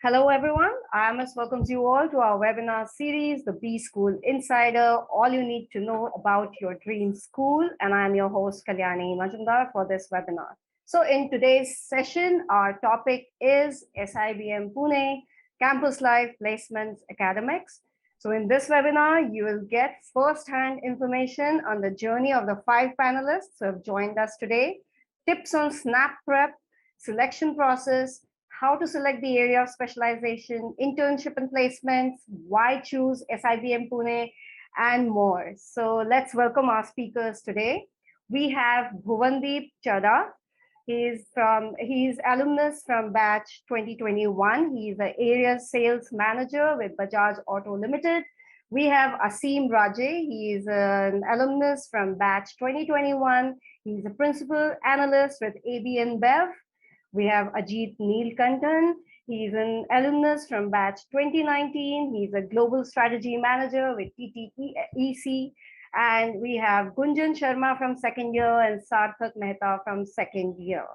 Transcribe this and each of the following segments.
Hello, everyone. IMS welcomes you all to our webinar series, the B School Insider, all you need to know about your dream school. And I'm your host, Kalyani Majumdar, for this webinar. So in today's session, our topic is SIBM Pune, Campus Life Placements Academics. So in this webinar, you will get first-hand information on the journey of the 5 panelists who have joined us today, tips on SNAP prep, selection process, how to select the area of specialization, internship and placements, why choose SIBM Pune, and more. So let's welcome our speakers today. We have Bhuvandeep Chadha. He's alumnus from batch 2021. He's an area sales manager with Bajaj Auto Limited. We have Asim Raje. He is an alumnus from batch 2021. He's a principal analyst with ABN Bev. We have Ajit Neelkantan. He's an alumnus from batch 2019. He's a global strategy manager with TTEC. And we have Gunjan Sharma from second year and Sarthak Mehta from second year.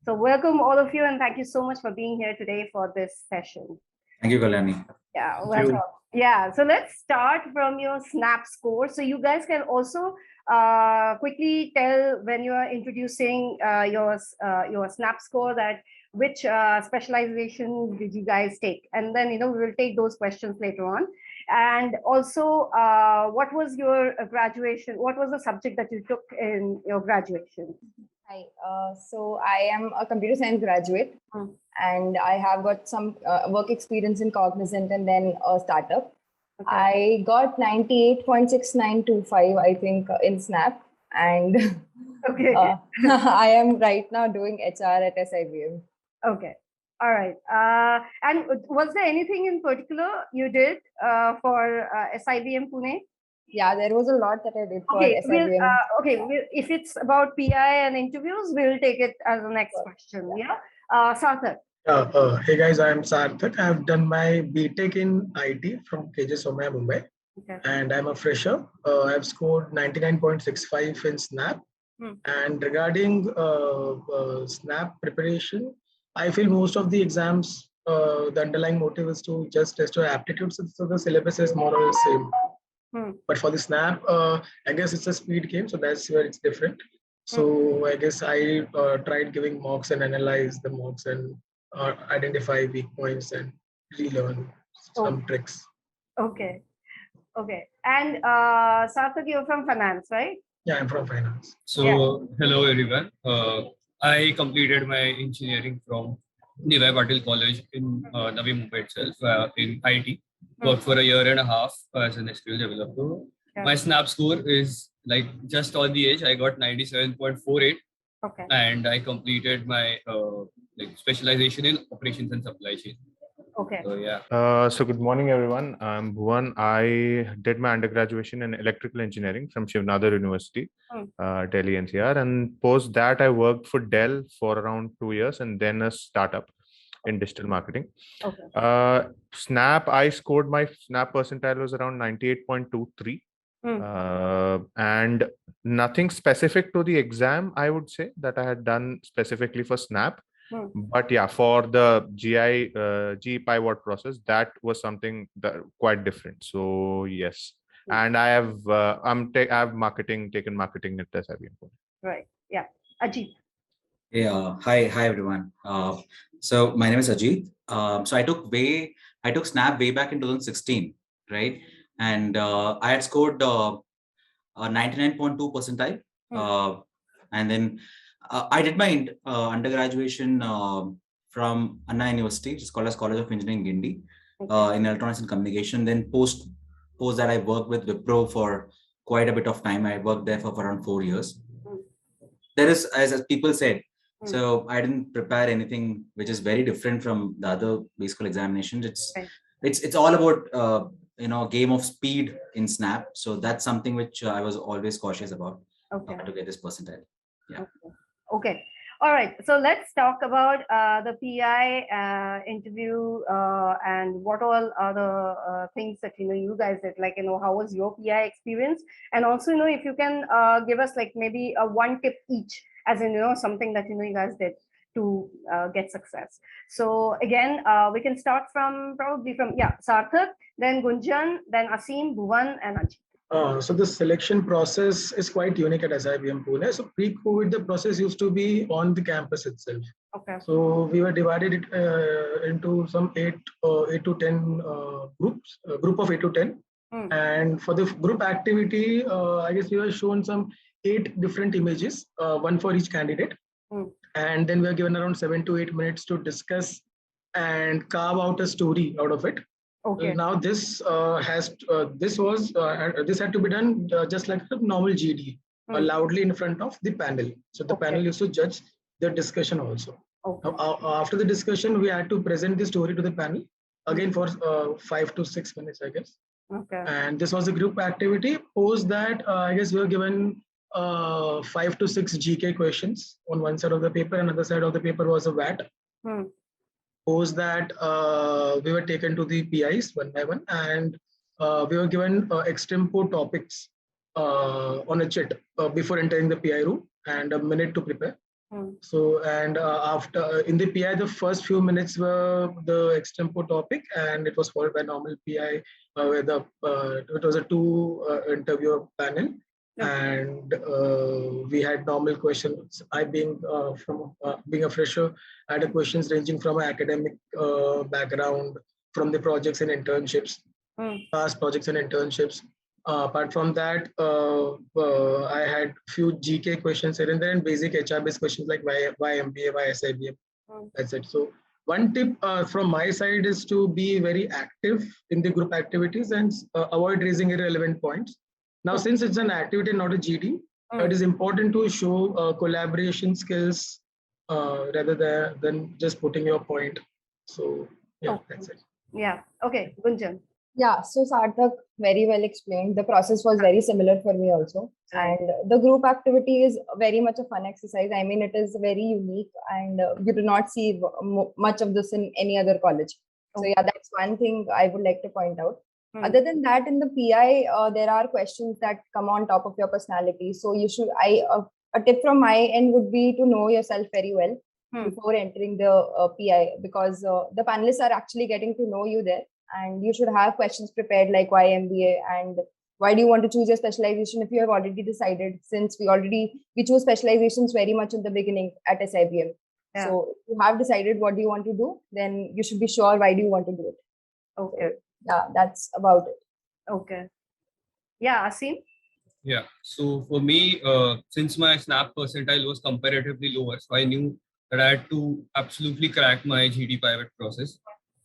So welcome all of you, and thank you so much for being here today for this session. Thank you, Kalyani. Yeah, welcome. Yeah, so let's start from your SNAP score. So you guys can also quickly tell when you are introducing your SNAP score that which specialization did you guys take, and then we will take those questions later on. And also, what was your graduation? What was the subject that you took in your graduation? Hi, so I am a computer science graduate, and I have got some work experience in Cognizant and then a startup. Okay. I got 98.6925, I think, in SNAP, and okay. I am right now doing HR at SIBM. Okay. All right. And was there anything in particular you did for SIBM Pune? Yeah, there was a lot that I did for SIBM. If it's about PI and interviews, we'll take it as the next question. Yeah. Sarthak. Hey guys, I'm Sarthak. I've done my BTech in IT from KJ Somaya, Mumbai. Okay. And I'm a fresher. I've scored 99.65 in SNAP. And regarding SNAP preparation, I feel most of the exams, the underlying motive is to just test your aptitudes. So the syllabus is more or less same. But for the SNAP, I guess it's a speed game, so that's where it's different. So I guess I tried giving mocks and analyze the mocks and identify weak points and relearn some tricks. Okay. And Sarthak, you're from finance, right? Yeah, I'm from finance. So hello everyone. I completed my engineering from Nivai Patil College in Navi Mumbai itself in IT. Worked for a year and a half as an SQL developer. Yeah. My SNAP score is like just on the edge. I got 97.48. Okay. And I completed my specialization in operations and supply chain. Okay. So yeah. So good morning, everyone. I'm Bhuvan. I did my undergraduate in electrical engineering from Shivnadar University, Delhi NCR. And post that, I worked for Dell for around 2 years and then a startup in digital marketing. Okay. SNAP, I scored my SNAP percentile was around 98.23. And nothing specific to the exam, I would say, that I had done specifically for SNAP. But yeah, for the GE pivot process, that was something that quite different. So yes, and I have taken marketing at SIBM. Right. Yeah. Ajit. Yeah. Hi everyone. So my name is Ajit. So I took SNAP way back in 2016, right? And I had scored 99.2 percentile. And then I did my undergraduation from Anna University, which is called as College of Engineering, Guindy, in electronics and communication. Then post that, I worked with Wipro for quite a bit of time. I worked there for around 4 years. There is, as people said, so I didn't prepare anything which is very different from the other basic school examinations. It's all about game of speed in SNAP. So that's something which I was always cautious about to get this percentile. Yeah. Okay. All right. So let's talk about the PI interview and what all are the things that you guys did. Like how was your PI experience, and also if you can give us like maybe a one tip each, as in something that you guys did. to get success. So again, we can start from Sarthak, then Gunjan, then Asim, Bhuvan, and Ajit. So the selection process is quite unique at SIBM Pune. So pre-COVID, the process used to be on the campus itself. Okay. So we were divided it into some 8 to 10 groups, a group of 8 to 10. And for the group activity, I guess we were shown some 8 different images, one for each candidate. And then we are given around 7 to 8 minutes to discuss and carve out a story out of it. Okay. Now this this had to be done just like a normal GD, loudly in front of the panel. So the panel used to judge the discussion also. Okay. Now, after the discussion, we had to present the story to the panel again for 5 to 6 minutes, I guess. Okay. And this was a group activity. Post that, I guess we were given 5 to 6 GK questions on one side of the paper, and other side of the paper was a VAT. Post that, we were taken to the PIs one by one, and we were given extempore topics on a chit before entering the PI room, and a minute to prepare. So, and after in the PI, the first few minutes were the extempore topic, and it was followed by normal PI, where it was a 2 interviewer panel. And we had normal questions. I being being a fresher, I had questions ranging from an academic background, from the projects and internships, past projects and internships. Apart from that, I had few GK questions here and there, and basic HR-based questions like why MBA, why SIBM. That's it. So one tip from my side is to be very active in the group activities and avoid raising irrelevant points. Now, since it's an activity, not a GD, it is important to show collaboration skills rather than just putting your point. So, yeah, that's it. Yeah. Okay, Gunjan. Yeah, so Sarthak very well explained. The process was very similar for me also. And the group activity is very much a fun exercise. I mean, it is very unique, and you do not see much of this in any other college. So yeah, that's one thing I would like to point out. Other than that, in the PI, there are questions that come on top of your personality. So you should, a tip from my end would be to know yourself very well before entering the PI, because the panelists are actually getting to know you there, and you should have questions prepared like why MBA and why do you want to choose your specialization if you have already decided, since we choose specializations very much in the beginning at SIBM. Yeah. So if you have decided what do you want to do, then you should be sure why do you want to do it. Okay. Yeah, that's about it. Okay. Yeah, Asim? Yeah, so for me, since my SNAP percentile was comparatively lower, so I knew that I had to absolutely crack my GD pivot process.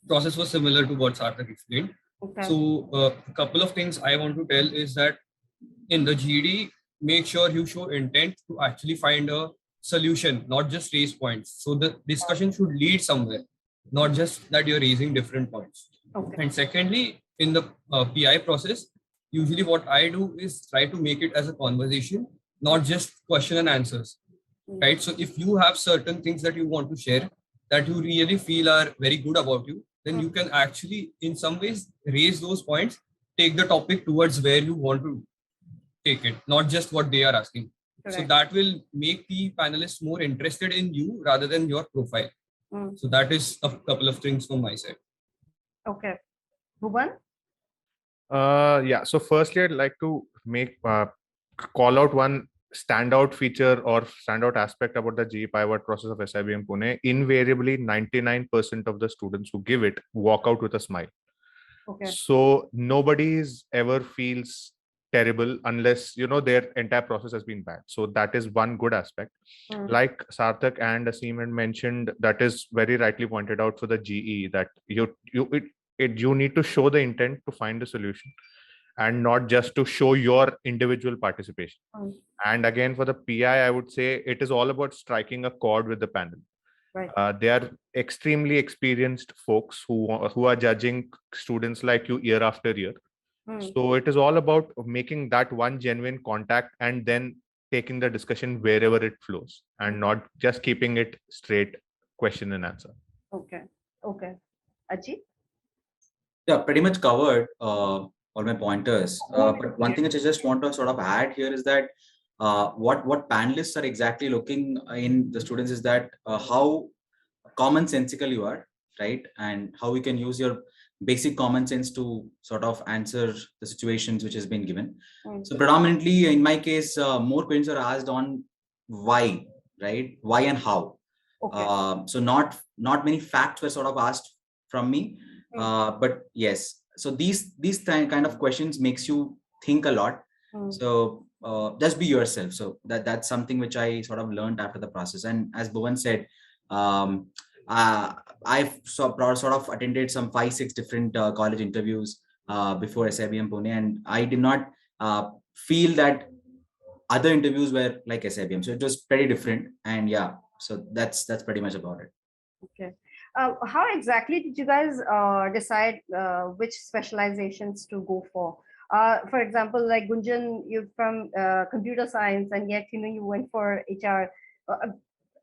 Process was similar to what Sarthak explained. Okay. So a couple of things I want to tell is that in the GD, make sure you show intent to actually find a solution, not just raise points. So the discussion should lead somewhere, not just that you're raising different points. Okay. And secondly, in the PI process, usually what I do is try to make it as a conversation, not just question and answers, right? So if you have certain things that you want to share that you really feel are very good about you, then you can actually, in some ways, raise those points, take the topic towards where you want to take it, not just what they are asking. Correct. So that will make the panelists more interested in you rather than your profile. So that is a couple of things from my side. Okay. Bhuvan? Yeah, so firstly, I'd like to make call out one standout feature or standout aspect about the GE pivot process of SIBM Pune. Invariably, 99% of the students who give it walk out with a smile. Okay. So nobody's ever feels terrible unless, you know, their entire process has been bad. So that is one good aspect. Like Sarthak and Asim had mentioned, that is very rightly pointed out for the GE, that you need to show the intent to find the solution and not just to show your individual participation. And again, for the PI, I would say it is all about striking a chord with the panel. Right. They are extremely experienced folks who are judging students like you year after year. So it is all about making that one genuine contact and then taking the discussion wherever it flows and not just keeping it straight question and answer. Okay. Okay. Ajit? Yeah, pretty much covered all my pointers. But one thing which I just want to sort of add here is that what panelists are exactly looking in the students is that how commonsensical you are, right? And how you can use your basic common sense to sort of answer the situations which has been given. So predominantly in my case, more questions are asked on why, right? Why and how. So not many facts were sort of asked from me, but yes. So these kind of questions makes you think a lot. So just be yourself. So that's something which I sort of learned after the process. And as Bhuvan said, I've sort of attended some 5-6 different college interviews before SIBM Pune, and I did not feel that other interviews were like SIBM. So it was pretty different. And yeah, so that's pretty much about it. Okay. How exactly did you guys decide which specializations to go for? For example, like Gunjan, you're from computer science, and yet you went for HR.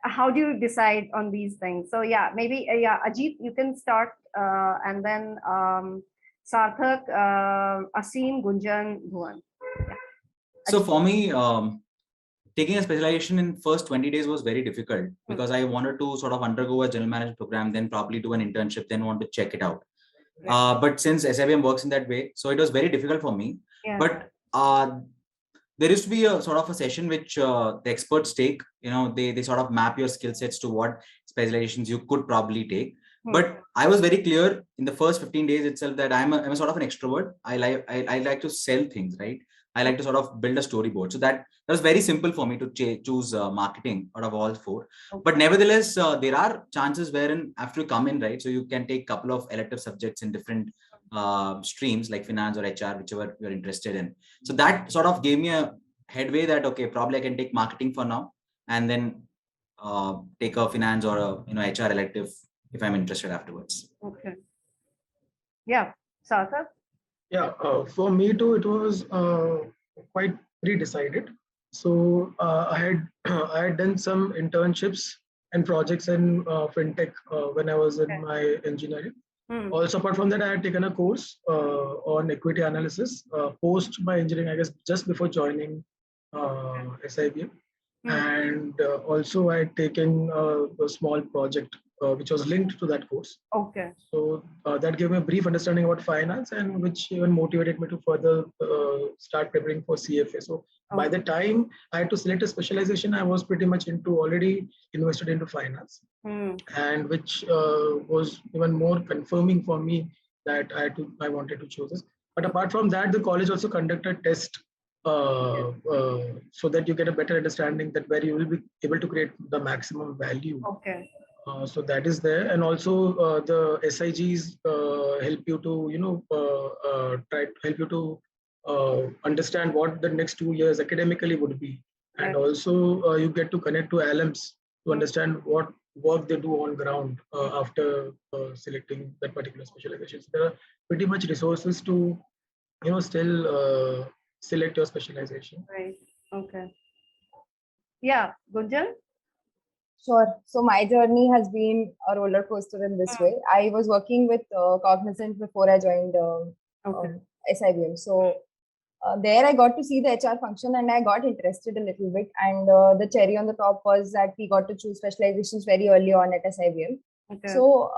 How do you decide on these things? So yeah, maybe Ajit, you can start, and then Sarthak, Asim, Gunjan, Bhuvan. Yeah. So for me, taking a specialization in first 20 days was very difficult because I wanted to sort of undergo a general management program, then probably do an internship, then want to check it out. But since SIBM works in that way, so it was very difficult for me. Yeah. But there used to be a sort of a session which the experts take. They sort of map your skill sets to what specializations you could probably take. But I was very clear in the first 15 days itself that I'm a sort of an extrovert. I like to sell things, right? I like to sort of build a storyboard. So that was very simple for me to choose marketing out of all 4. But nevertheless, there are chances wherein after you come in, right? So you can take a couple of elective subjects in different streams like finance or HR, whichever you're interested in. So that sort of gave me a headway that, okay, probably I can take marketing for now and then take a finance or a HR elective if I'm interested afterwards. Okay. Yeah, Sarthak? Yeah, for me too, it was quite pre-decided. So I had I had done some internships and projects in fintech when I was in my engineering. Also, apart from that, I had taken a course on equity analysis post my engineering, I guess, just before joining SIBM. And also, I had taken a small project which was linked to that course. Okay. So that gave me a brief understanding about finance, and which even motivated me to further start preparing for CFA. So by the time I had to select a specialization, I was pretty much already invested into finance, and which was even more confirming for me that I wanted to choose this. But apart from that, the college also conducted test so that you get a better understanding that where you will be able to create the maximum value. Okay. So that is there, and also the SIGs help you to try to help you to understand what the next 2 years academically would be, and also you get to connect to alums to understand what work they do on ground after selecting that particular specialization. So there are pretty much resources to still select your specialization. Right. Okay. Yeah, Gunjan? Sure. So my journey has been a roller coaster in this way. I was working with Cognizant before I joined SIBM. So there I got to see the HR function and I got interested a little bit. And the cherry on the top was that we got to choose specializations very early on at SIBM. Okay. So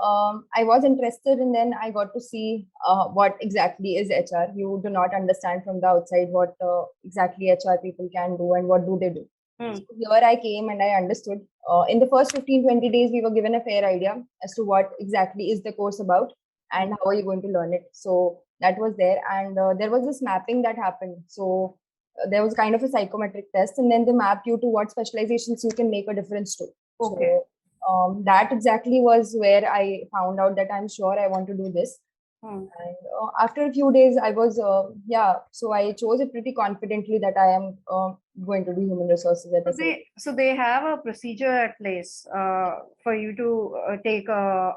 I was interested, and then I got to see what exactly is HR. You do not understand from the outside what exactly HR people can do and what do they do. So here I came and I understood. In the first 15-20 days, we were given a fair idea as to what exactly is the course about and how are you going to learn it. So that was there, and there was this mapping that happened. So there was kind of a psychometric test, and then they mapped you to what specializations you can make a difference to. Okay. So that exactly was where I found out that I'm sure I want to do this. And after a few days, I was, so I chose it pretty confidently that I am going to do human resources at so they have a procedure at place for you to take a,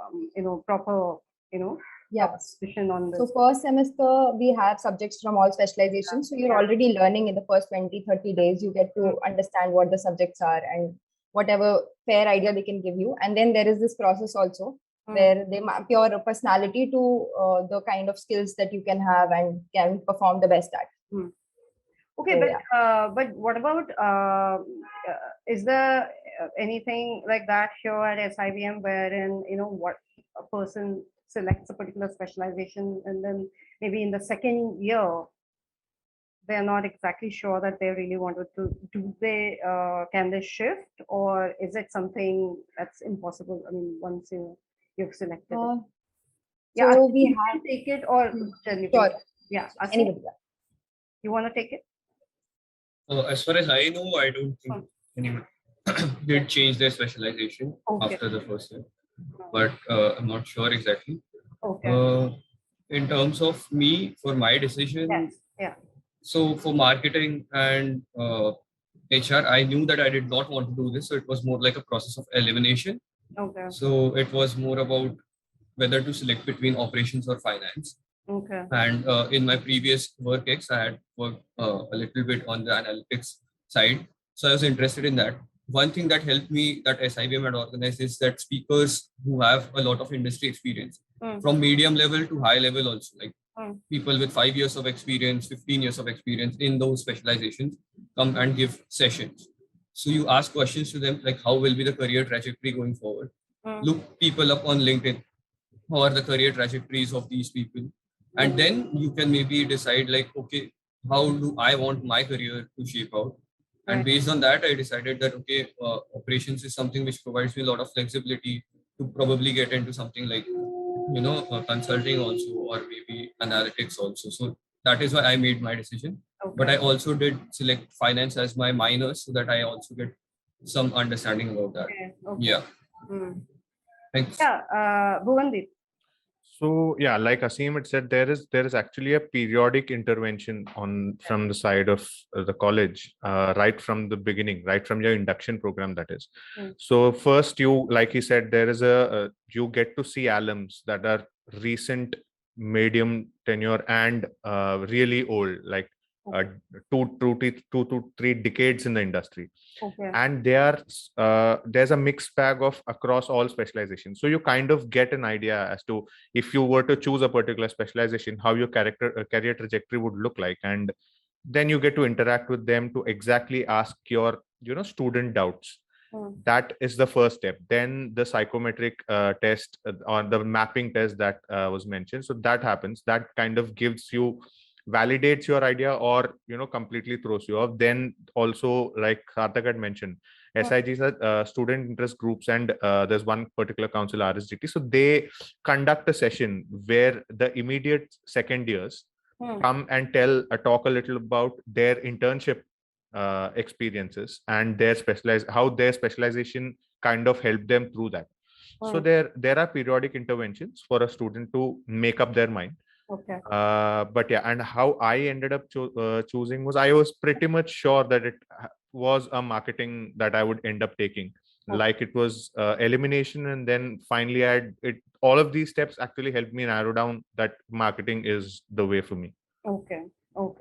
proper, position on this. So first semester, we have subjects from all specializations. So you're already learning in the first 20-30 days. You get to understand what the subjects are and whatever fair idea they can give you. And then there is this process also where they map your personality to the kind of skills that you can have and can perform the best at. Okay, So, but yeah. but what about is there anything like that here at SIBM wherein what a person selects a particular specialization and then maybe in the second year they're not exactly sure that they really wanted to do they can they shift, or is it something that's impossible? I mean, once you've selected it. Yeah, So we you have. can take it or tell me. Sure. Yeah, Asim, Anybody. you want to take it? As far as I know, I don't think anyone did change their specialization Okay. after the first year, but I'm not sure exactly. Okay. In terms of me, for my decision, Yes. Yeah. so for marketing and HR, I knew that I did not want to do this. So it was more like a process of elimination. Okay. So it was more about whether to select between operations or finance. Okay. And in my previous work ex, I had worked a little bit on the analytics side. So I was interested in that. One thing that helped me that SIBM had organized is that speakers who have a lot of industry experience from medium level to high level also, like people with 5 years of experience, 15 years of experience in those specializations come and give sessions. So you ask questions to them like how will be the career trajectory going forward? Look people up on LinkedIn. How are the career trajectories of these people? And then you can maybe decide like, okay, how do I want my career to shape out? And based on that, I decided that, okay, operations is something which provides me a lot of flexibility to probably get into something like, consulting also, or maybe analytics also. So that is why I made my decision. Okay. But I also did select finance as my minor so that I also get some understanding about that. Okay. Okay. Yeah. Thanks. Yeah, Bhuvandeep. So yeah, like Asim had said, there is actually a periodic intervention from the side of the college, right from the beginning, right from your induction program, that is. So first, like he said, there is you get to see alums that are recent, medium tenure, and really old, like 2 to 3 decades in the industry. Okay. And there's a mixed bag of across all specializations. So you kind of get an idea as to if you were to choose a particular specialization, how your career trajectory would look like, and then you get to interact with them to exactly ask your student doubts. That is the first step. Then the psychometric test or the mapping test that was mentioned. So that happens. That kind of validates your idea or completely throws you off. Then also, like Sarthak had mentioned, SIGs are student interest groups, and there's one particular council, RSGT. So they conduct a session where the immediate second years come and talk a little about their internship experiences and how their specialization kind of helped them through that. So there are periodic interventions for a student to make up their mind. Okay. But yeah, and how I ended up choosing was, I was pretty much sure that it was a marketing that I would end up taking. Okay. Like it was elimination, and then finally all of these steps actually helped me narrow down that marketing is the way for me. Okay. All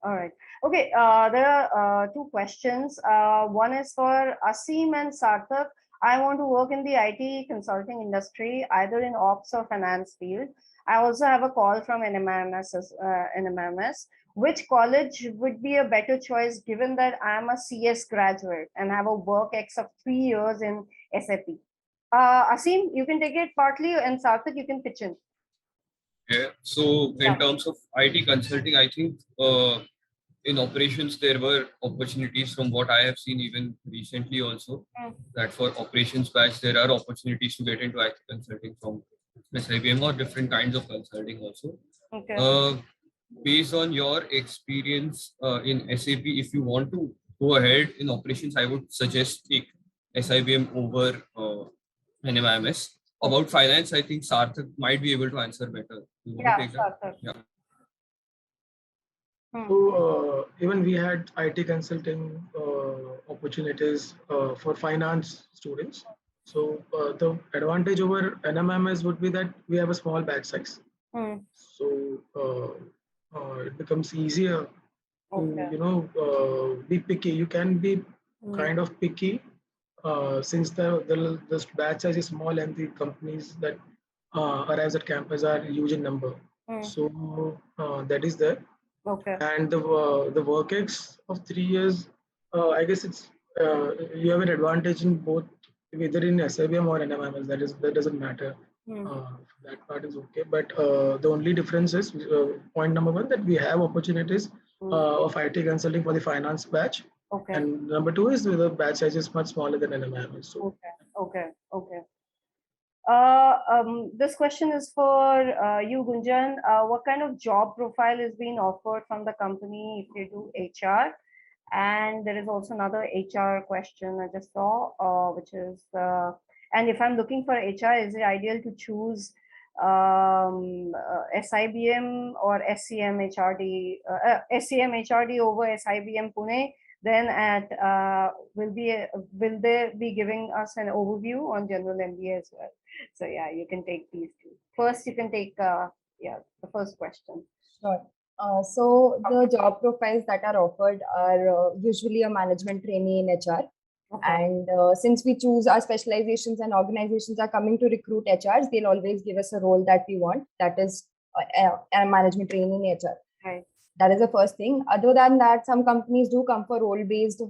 right. Okay. There are 2 questions. One is for Asim and Sarthak. I want to work in the IT consulting industry, either in ops or finance field. I also have a call from NMIMS. Which college would be a better choice given that I'm a CS graduate and have a work ex of 3 years in SAP? Asim, you can take it partly, and Sarthak, you can pitch in. Yeah. So in terms of IT consulting, I think in operations, there were opportunities from what I have seen even recently also, that for operations batch, there are opportunities to get into IT consulting from SIBM or different kinds of consulting also. Okay. Based on your experience in SAP, if you want to go ahead in operations, I would suggest take SIBM over NMIMS. About finance, I think Sarthak might be able to answer better. Sarthak. Yeah. So even we had IT consulting opportunities for finance students. So the advantage over NMIMS would be that we have a small batch size. So it becomes easier to be picky. You can be kind of picky since the batch size is small and the companies that arrives at campus are huge in number. So that is there. Okay. And the work ex of 3 years, I guess it's you have an advantage in both, either in SIBM or NMIMS. That doesn't matter. That part is okay. But the only difference is point number one, that we have opportunities of IT consulting for the finance batch. Okay. And number two is the batch size is much smaller than NMIMS. So Okay. This question is for you, Gunjan. What kind of job profile is being offered from the company if you do HR? And there is also another HR question I just saw, which is, and if I'm looking for HR, is it ideal to choose SIBM or SCMHRD over SIBM Pune? Then will they be giving us an overview on general MBA as well? So yeah, you can take these two. First, you can take the first question. Sure. So the job profiles that are offered are usually a management trainee in HR. Okay. And since we choose our specializations and organizations are coming to recruit HRs, they'll always give us a role that we want. That is a management trainee in HR. Right. That is the first thing. Other than that, some companies do come for role-based.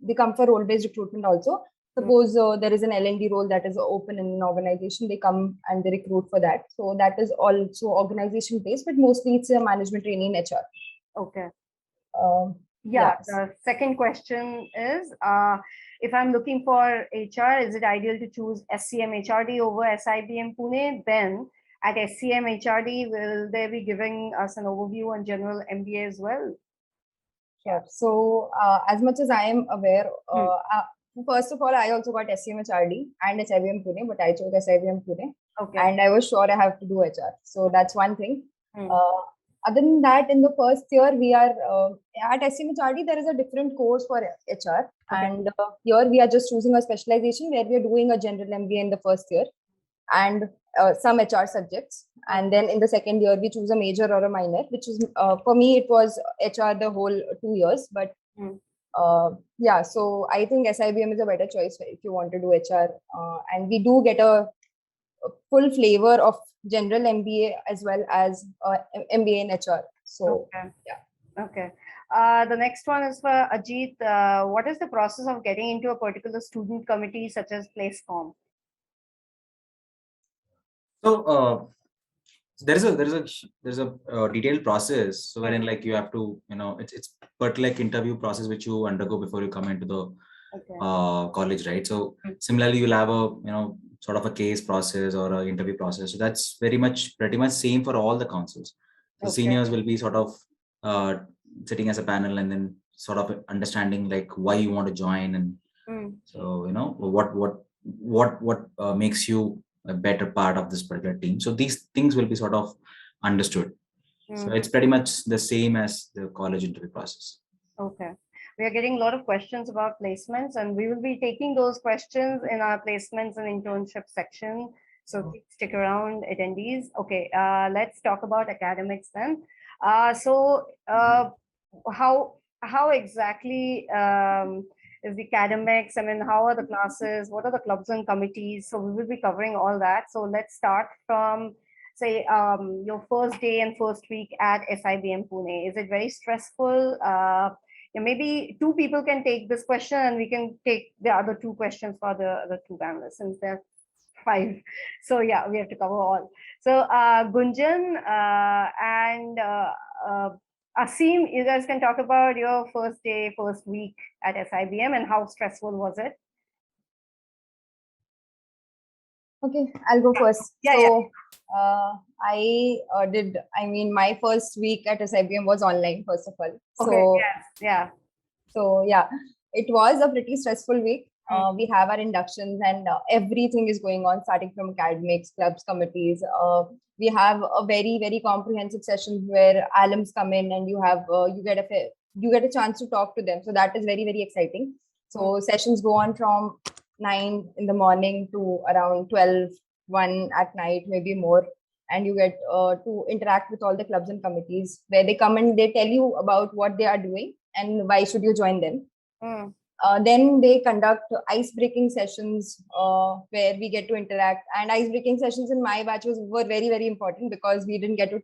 They come for role-based recruitment also. Suppose there is an L&D role that is open in an organization, they come and they recruit for that. So that is also organization-based, but mostly it's a management trainee in HR. Okay. Yes. The second question is, if I'm looking for HR, is it ideal to choose SCMHRD over SIBM Pune? Then at SCMHRD, will they be giving us an overview on general MBA as well? Sure. So as much as I am aware, first of all, I also got SCMHRD and SIBM Pune, but I chose SIBM Pune. Okay. And I was sure I have to do HR. So that's one thing. Other than that, in the first year, we are at SCMHRD, there is a different course for HR. Okay. And here we are just choosing a specialization where we are doing a general MBA in the first year and some HR subjects. And then in the second year, we choose a major or a minor, which is, for me, it was HR the whole 2 years. But yeah, so I think SIBM is a better choice if you want to do HR. And we do get a full flavor of general MBA as well as MBA in HR. So, okay. Yeah. Okay. The next one is for Ajit. What is the process of getting into a particular student committee such as PlaceCom? So there's a detailed process. So wherein like you have to, it's particular like interview process which you undergo before you come into the college, right? So similarly, you'll have a sort of a case process or an interview process. So that's pretty much same for all the councils. So seniors will be sort of sitting as a panel and then sort of understanding like why you want to join, and so what makes you a better part of this particular team. So these things will be sort of understood. So it's pretty much the same as the college interview process. Okay. We are getting a lot of questions about placements, and we will be taking those questions in our placements and internship section. So stick around, attendees. Okay, let's talk about academics then. So how exactly is the academics? I mean, how are the classes? What are the clubs and committees? So we will be covering all that. So let's start from, say, your first day and first week at SIBM Pune. Is it very stressful? Maybe two people can take this question, and we can take the other two questions for the two panelists, since there are 5. So yeah, we have to cover all. So Gunjan and Asim, you guys can talk about your first day, first week at SIBM, and how stressful was it? Okay, I'll go first. Yeah. My first week at SIBM was online, first of all. Okay, yeah. So yeah, it was a pretty stressful week. We have our inductions and everything is going on, starting from academics, clubs, committees. We have a very, very comprehensive session where alums come in and you get a chance to talk to them. So that is very, very exciting. So sessions go on from 9 in the morning to around 12, 1 at night, maybe more. And you get to interact with all the clubs and committees where they come and they tell you about what they are doing and why should you join them. Then they conduct ice-breaking sessions where we get to interact. And ice-breaking sessions in my batch were very, very important because we didn't get to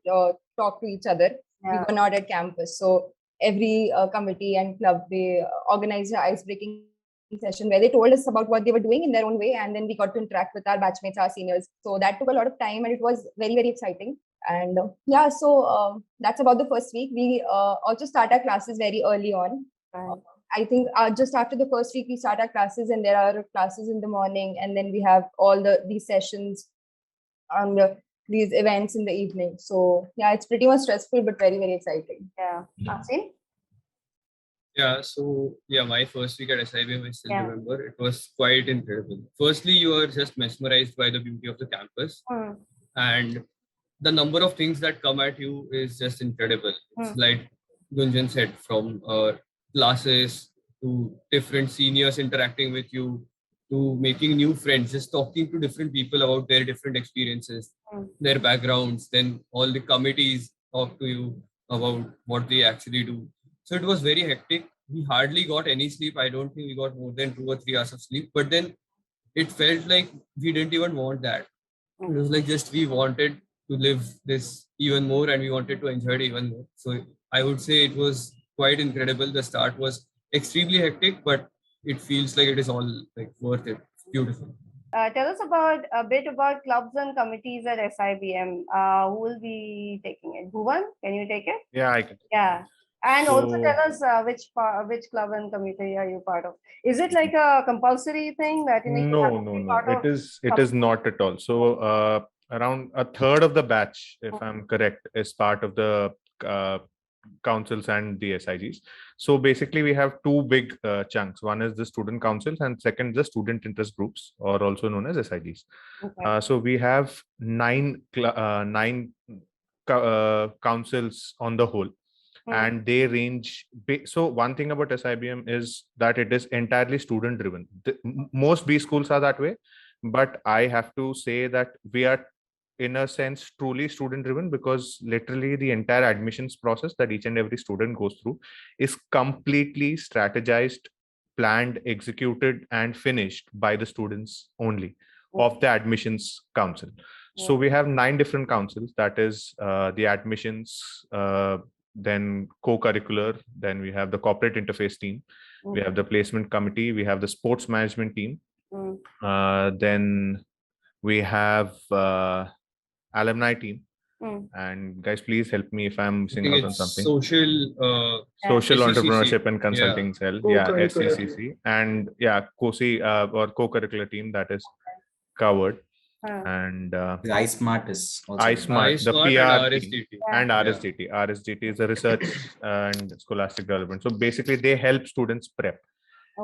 talk to each other. we were not at campus. So every committee and club, they organized an icebreaking session where they told us about what they were doing in their own way, and then we got to interact with our batchmates, our seniors. So that took a lot of time, and it was very, very exciting. And so that's about the first week. We also start our classes very early on. I think just after the first week, we start our classes, and there are classes in the morning, and then we have all these sessions and these events in the evening. So yeah, it's pretty much stressful, but very, very exciting. Yeah. Asim? Yeah, so my first week at SIBM, I still remember, it was quite incredible. Firstly, you are just mesmerized by the beauty of the campus, and the number of things that come at you is just incredible. It's like Gunjan said, from classes to different seniors interacting with you, to making new friends, just talking to different people about their different experiences, their backgrounds, then all the committees talk to you about what they actually do. So it was very hectic. We hardly got any sleep. I don't think we got more than 2 or 3 hours of sleep, but then it felt like we didn't even want that. It was like just we wanted to live this even more, and we wanted to enjoy it even more. So I would say it was quite incredible. The start was extremely hectic, but it feels like it is all like worth it. It's beautiful. Tell us a bit about clubs and committees at SIBM. Who will be taking it? Bhuvan, can you take it? Yeah, I can. Yeah. And also tell us which club and committee are you part of? Is it like a compulsory thing that No. It is not at all. So around a third of the batch, if I'm correct, is part of the councils and the SIGs. So basically, we have two big chunks. One is the student councils, and second, the student interest groups, or also known as SIGs. So we have nine councils on the whole. And they range. So one thing about SIBM is that it is entirely student driven. Most B schools are that way, but I have to say that we are, in a sense, truly student driven, because literally the entire admissions process that each and every student goes through is completely strategized, planned, executed, and finished by the students only of the admissions council. So we have 9 different councils. That is the admissions, then co-curricular, then we have the corporate interface team, we have the placement committee, we have the sports management team, then we have alumni team, and guys, please help me if I'm missing out on something. Social entrepreneurship and consulting cell, SCCC, and COSI or co-curricular team, that is covered. And the iSmart is also iSmart, the PR team, and RSDT. RSDT is a research and scholastic development. So basically, they help students prep.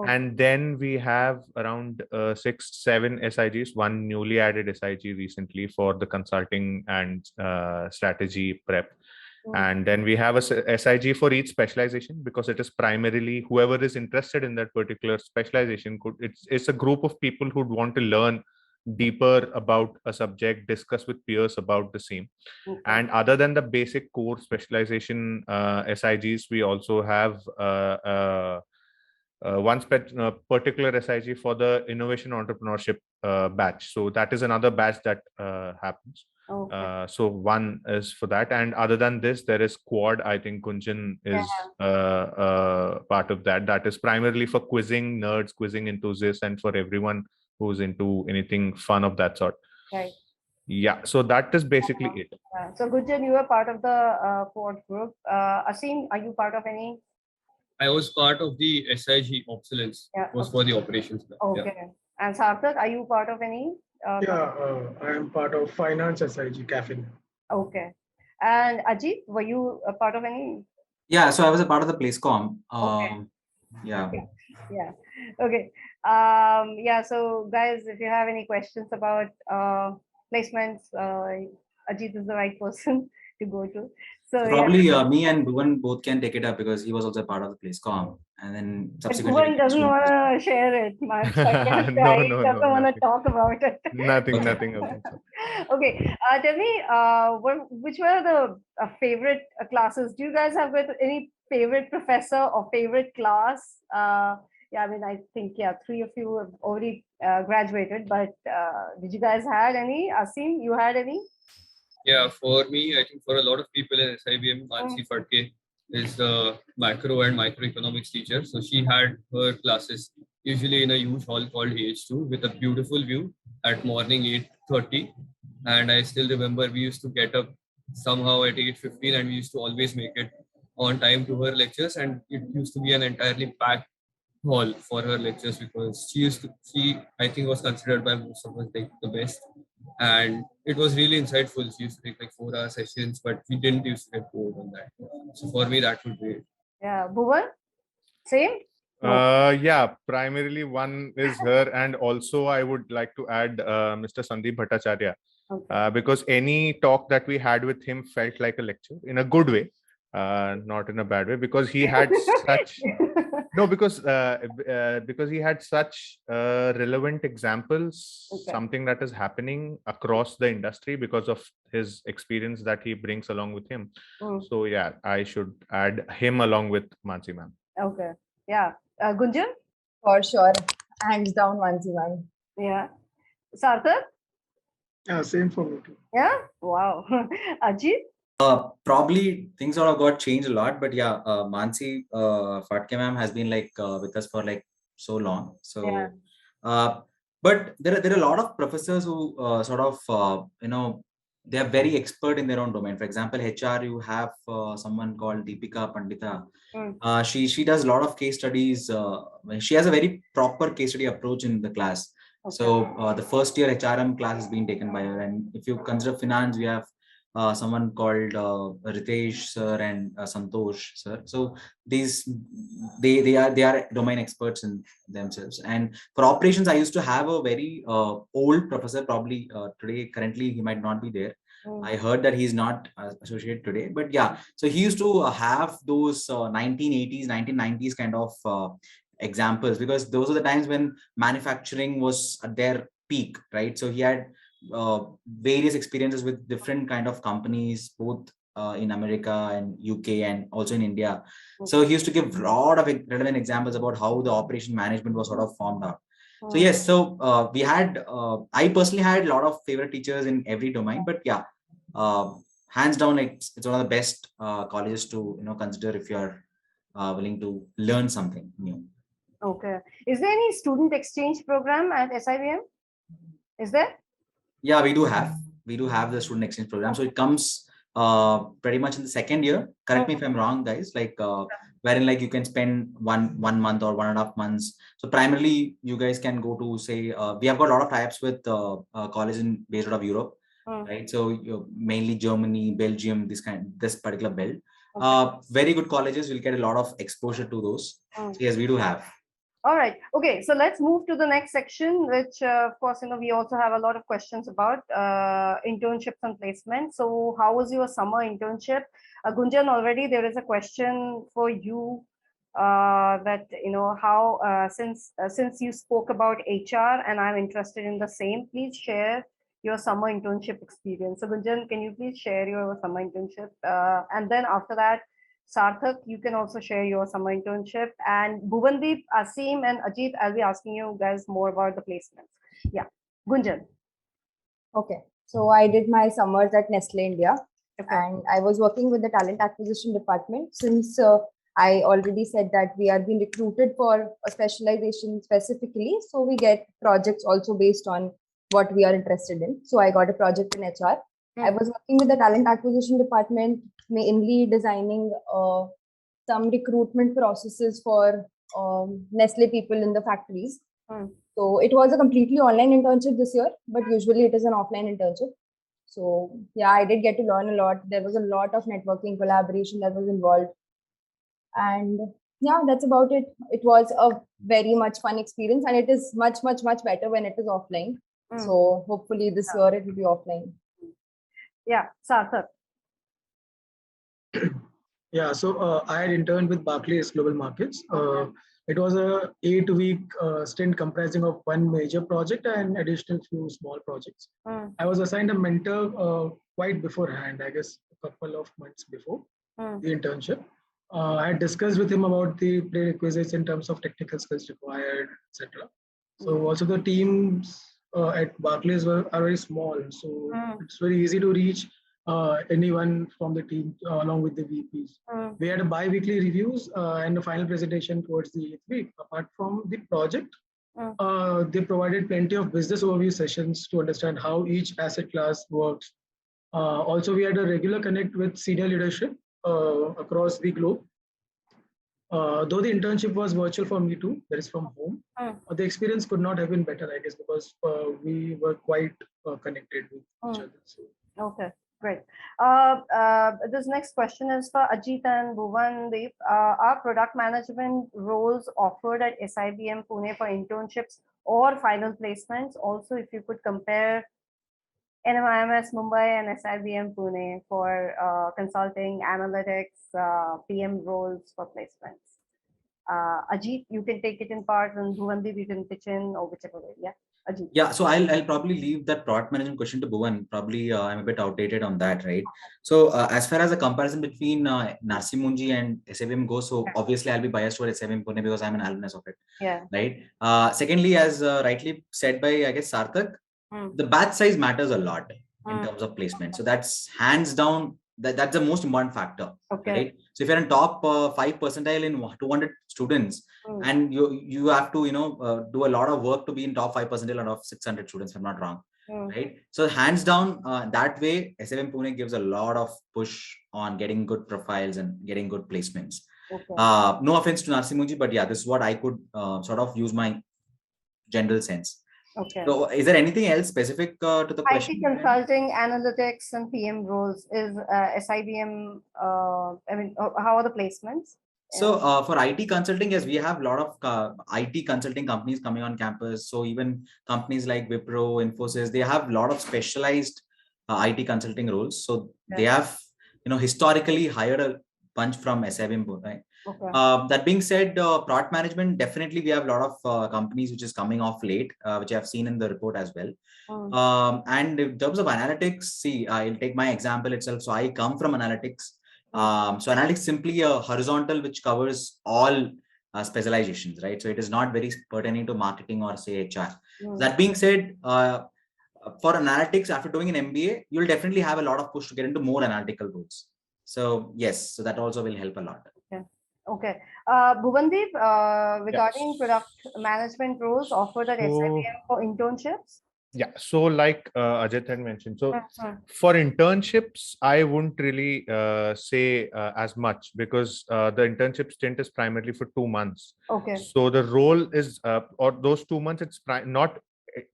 And then we have around 6-7 SIGs, one newly added SIG recently for the consulting and strategy prep. And then we have a SIG for each specialization, because it is primarily whoever is interested in that particular specialization. It's a group of people who want to learn deeper about a subject, discuss with peers about the same. And other than the basic core specialization SIGs, we also have one particular SIG for the innovation entrepreneurship batch. So that is another batch that happens. So one is for that. And other than this, there is Quad. I think Gunjan is part of that. That is primarily for quizzing nerds, quizzing enthusiasts, and for everyone who's into anything fun of that sort. Right. Yeah, so that is basically it. So Gunjan, you were part of the Quad group. Asim, are you part of any? I was part of the SIG Excellence. Was for the operations. And Sarthak, are you part of any? I am part of Finance SIG CAFIN. Okay. And Ajit, were you a part of any? Yeah, so I was a part of the PlaceCom. Okay. So guys, if you have any questions about placements, Ajit is the right person to go to. So probably me and Bhuvan both can take it up, because he was also part of the PlaceCom, and then subsequently Bhuvan doesn't want to share it much. He doesn't want to talk about it. Nothing. Okay. Tell me, which were the favorite classes? Do you guys have any favorite professor or favorite class? I think 3 of you have already graduated, but did you guys had any? Asim, you had any? Yeah, for me, I think for a lot of people in SIBM, Mansi Fatke is the macro and microeconomics teacher. So she had her classes usually in a huge hall called H2 with a beautiful view at morning 8:30. And I still remember we used to get up somehow at 8:15 and we used to always make it on time to her lectures. And it used to be an entirely packed hall for her lectures because she I think was considered by most of us like the best, and it was really insightful. She used to take like 4 hour sessions, but we didn't used to get bored on that. So for me that would be it. Yeah, Bhuvan, same. Yeah, primarily one is her, and also I would like to add Mr. Sandeep Bhattacharya, because any talk that we had with him felt like a lecture in a good way, not in a bad way, because he had such no, because he had such relevant examples, something that is happening across the industry because of his experience that he brings along with him. So yeah, I should add him along with Mansi ma'am. Okay, yeah. Gunjan? For sure, hands down, Mansi ma'am. Yeah. Sarthak? Yeah, same for me too. Yeah, wow. Ajit? Probably things all have got changed a lot, but yeah, Mansi Fatke ma'am has been like with us for like so long. So, but there are a lot of professors who sort of they are very expert in their own domain. For example, HR, you have someone called Deepika Pandita. She does a lot of case studies. She has a very proper case study approach in the class. So the first year HRM class is being taken by her, and if you consider finance, we have someone called Ritesh sir and Santosh sir. So they are domain experts in themselves. And for operations, I used to have a very old professor. Probably today, currently, he might not be there. I heard that he's not associated today, but yeah. So he used to have those 1980s, 1990s kind of examples, because those are the times when manufacturing was at their peak, right? So he had various experiences with different kind of companies, both in America and UK and also in India. So he used to give a lot of relevant examples about how the operation management was sort of formed out. So yes, so we had, I personally had a lot of favorite teachers in every domain, but yeah, hands down, it's one of the best colleges to consider if you're willing to learn something new. Okay. Is there any student exchange program at SIBM? Is there? Yeah, we do have the student exchange program. So it comes pretty much in the second year. Correct me if I'm wrong, guys. Like wherein like you can spend one month or 1.5 months. So primarily you guys can go to say we have got a lot of tie-ups with colleges based out of Europe, right? So mainly Germany, Belgium, this particular belt. Very good colleges will get a lot of exposure to those. So yes, we do have. All right. Okay. So let's move to the next section, which, of course, we also have a lot of questions about internships and placements. So how was your summer internship? Gunjan, already there is a question for you that, how, since you spoke about HR and I'm interested in the same, please share your summer internship experience. So Gunjan, can you please share your summer internship? And then after that, Sarthak, you can also share your summer internship. And Bhuvandeep, Asim, and Ajit, I'll be asking you guys more about the placements. Yeah, Gunjan. Okay, so I did my summers at Nestle India, and I was working with the talent acquisition department. Since I already said that we are being recruited for a specialization specifically, so we get projects also based on what we are interested in. So I got a project in HR. I was working with the talent acquisition department, mainly designing some recruitment processes for Nestle people in the factories. So it was a completely online internship this year, but usually it is an offline internship. So yeah, I did get to learn a lot. There was a lot of networking collaboration that was involved. And yeah, that's about it. It was a very much fun experience, and it is much better when it is offline. So hopefully this year it will be offline. Yeah, Sarthak. Yeah, so I had interned with Barclays Global Markets. It was a 8-week stint comprising of one major project and additional few small projects. I was assigned a mentor quite beforehand, I guess a couple of months before the internship. I had discussed with him about the prerequisites in terms of technical skills required, etc. So also the teams at Barclays are very small, so it's very easy to reach anyone from the team along with the VPs. We had a bi-weekly reviews and a final presentation towards the 8th week. Apart from the project, they provided plenty of business overview sessions to understand how each asset class works. Also, we had a regular connect with senior leadership across the globe. Though the internship was virtual for me too, that is from home, the experience could not have been better, I guess, because we were quite connected with each other. So. Okay, great. This next question is for Ajit and Bhuvandeep. Are product management roles offered at SIBM Pune for internships or final placements? Also, if you could compare NMIMS Mumbai and SIBM Pune for consulting, analytics, PM roles for placements. Ajit, you can take it in part, and Bhuvandeep, you can pitch in, or whichever way. Yeah, Ajit. Yeah, so I'll probably leave that product management question to Bhuvan. Probably I'm a bit outdated on that, right? So as far as the comparison between Narsi Munji and SIBM goes, so obviously I'll be biased towards SIBM Pune because I'm an alumnus of it. Yeah. Right. Secondly, as rightly said by, I guess, Sarthak, the batch size matters a lot in terms of placement. So that's hands down, that's the most important factor. Okay. Right. So if you're in top 5 percentile in 200 students, and you have to do a lot of work to be in top 5 percentile out of 600 students, if I'm not wrong. Right. So hands down, that way SIBM Pune gives a lot of push on getting good profiles and getting good placements. Okay. No offense to Narsi Munji, but yeah, this is what I could sort of use my general sense. Okay. So is there anything else specific to the question? IT consulting, analytics, and PM roles is SIBM. I mean, how are the placements? So for IT consulting, yes, we have a lot of IT consulting companies coming on campus. So even companies like Wipro, Infosys, they have a lot of specialized IT consulting roles. So they have, historically hired a bunch from SIBM, right? Okay. That being said, product management, definitely we have a lot of companies which is coming off late, which I've seen in the report as well. And in terms of analytics, see, I'll take my example itself. So I come from analytics. So analytics is simply a horizontal which covers all specializations, right? So it is not very pertaining to marketing or say HR. That being said, for analytics, after doing an MBA, you'll definitely have a lot of push to get into more analytical roles. So yes, so that also will help a lot. Okay. Okay. Bhuvandeep, regarding product management roles offered at SIBM for internships? Yeah, so like Ajit had mentioned, so for internships, I wouldn't really say as much because the internship stint is primarily for 2 months. Okay. So the role is, or those 2 months,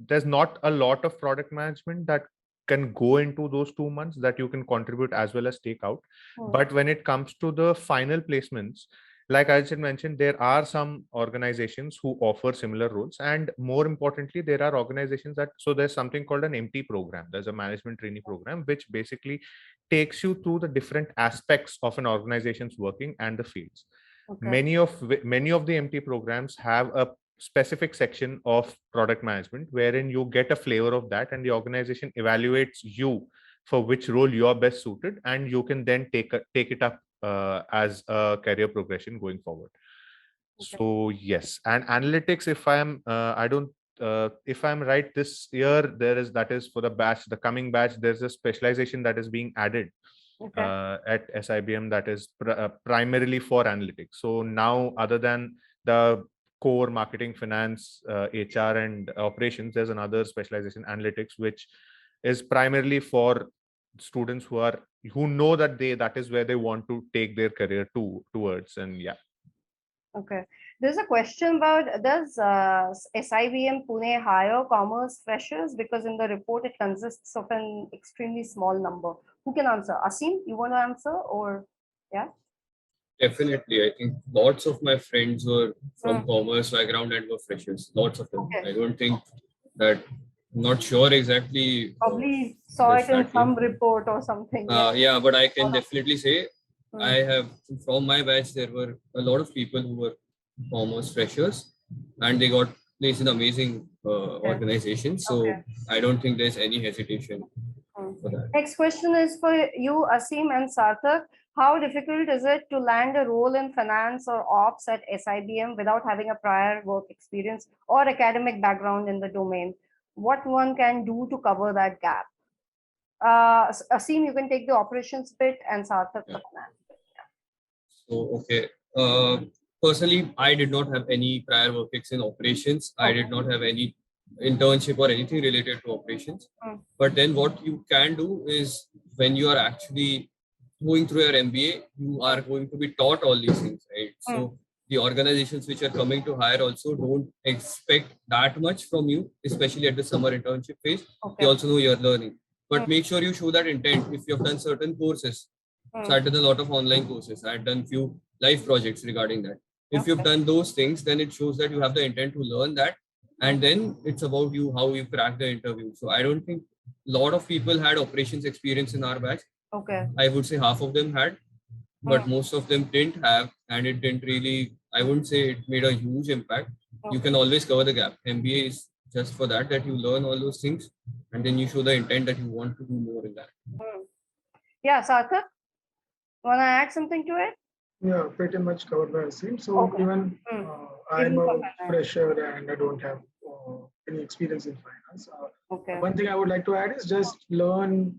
there's not a lot of product management that can go into those 2 months that you can contribute as well as take out. But when it comes to the final placements, like I just mentioned, there are some organizations who offer similar roles, and more importantly, there are organizations so there's something called an MT program. There's a management trainee program, which basically takes you through the different aspects of an organization's working and the fields. Okay. Many of the MT programs have a specific section of product management wherein you get a flavor of that, and the organization evaluates you for which role you are best suited, and you can then take it up as a career progression going forward. Okay. So yes, and analytics, if I'm right, this year that is for the coming batch, there's a specialization that is being added. Okay. At SIBM that is primarily for analytics. So now, other than the core marketing, finance, HR, and operations, there's another specialization, analytics, which is primarily for students who know that is where they want to take their career towards. And yeah. Okay, there's a question about, does SIBM Pune hire commerce freshers? Because in the report it consists of an extremely small number. Who can answer? Asim, you want to answer? Or yeah? Definitely. I think lots of my friends were from commerce background and were freshers. Lots of them. Okay. I don't think that, not sure exactly. Probably saw it in some report or something. Yeah, but I can definitely say I have, from my batch, there were a lot of people who were commerce freshers and they got placed in amazing organizations. So I don't think there's any hesitation for that. Next question is for you, Asim and Sarthak. How difficult is it to land a role in finance or ops at SIBM without having a prior work experience or academic background in the domain? What one can do to cover that gap? Asim, you can take the operations bit and Sarthak the finance bit. So, okay. Personally, I did not have any prior work ex in operations. I did not have any internship or anything related to operations. But then what you can do is when you are actually going through your MBA, you are going to be taught all these things, right? So the organizations which are coming to hire also don't expect that much from you, especially at the summer internship phase. They also know you're learning. But make sure you show that intent if you have done certain courses. So I've done a lot of online courses. I've done few live projects regarding that. If you've done those things, then it shows that you have the intent to learn that. And then it's about you, how you crack the interview. So I don't think a lot of people had operations experience in our batch. I would say half of them had, but most of them didn't have. And it didn't really, I wouldn't say it made a huge impact. You can always cover the gap. MBA is just for that you learn all those things. And then you show the intent that you want to do more in that. Yeah, Sarthak, want to add something to it? Yeah, pretty much covered by Asim. So even I'm a fresher and I don't have any experience in finance. One thing I would like to add is just learn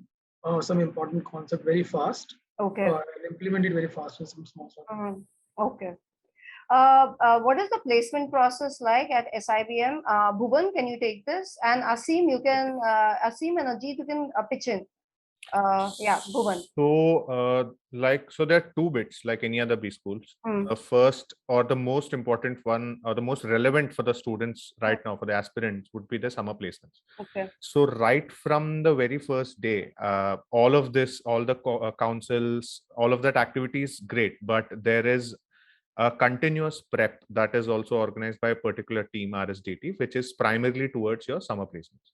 some important concept very fast. And implement it very fast with some small. Okay. What is the placement process like at SIBM? Bhuvan, can you take this? And Asim, you can, Asim and Ajit, you can pitch in. Yeah, Bhuvan. So, so there are two bits like any other B schools. The first or the most important one or the most relevant for the students right now, for the aspirants, would be the summer placements. So right from the very first day, all of this, all the councils, all of that activity is great, but there is a continuous prep that is also organized by a particular team, RSDT, which is primarily towards your summer placements.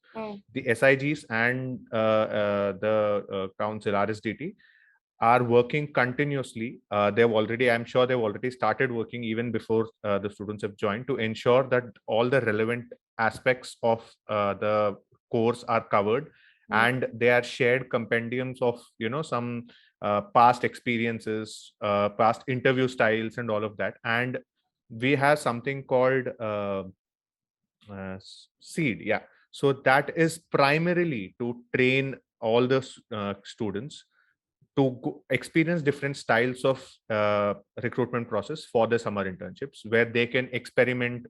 The SIGs and the council, RSDT, are working continuously. I'm sure they've already started working even before the students have joined, to ensure that all the relevant aspects of the course are covered, and they are shared compendiums of, some past experiences, past interview styles and all of that. And we have something called SEED. Yeah. So that is primarily to train all the students to experience different styles of recruitment process for the summer internships, where they can experiment.